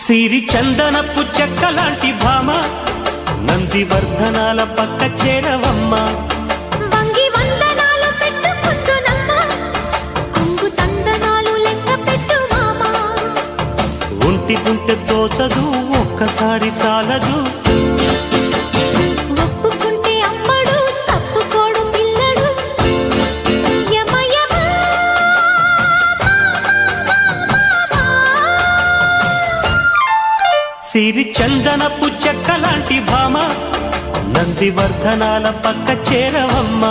సిరి చందనపు చెక్కలాంటి భామ నందివర్ధనాల పక్క చేరవమ్మ. వంగి వందనాలు పెట్టుకుంటున్నమ్మ, కొంగు తందనాలు లెక్క పెట్టు మామ. ఒంటి గుంటె తోచదు ఒక్కసారి చాలదు, ఒప్పుకుంటే అమ్మడు తప్పుకోడు పిల్లడు. యమ యమ సిరి చందనపు చెక్కలాంటి భామ నందివర్ధనాల పక్క చేరవమ్మ.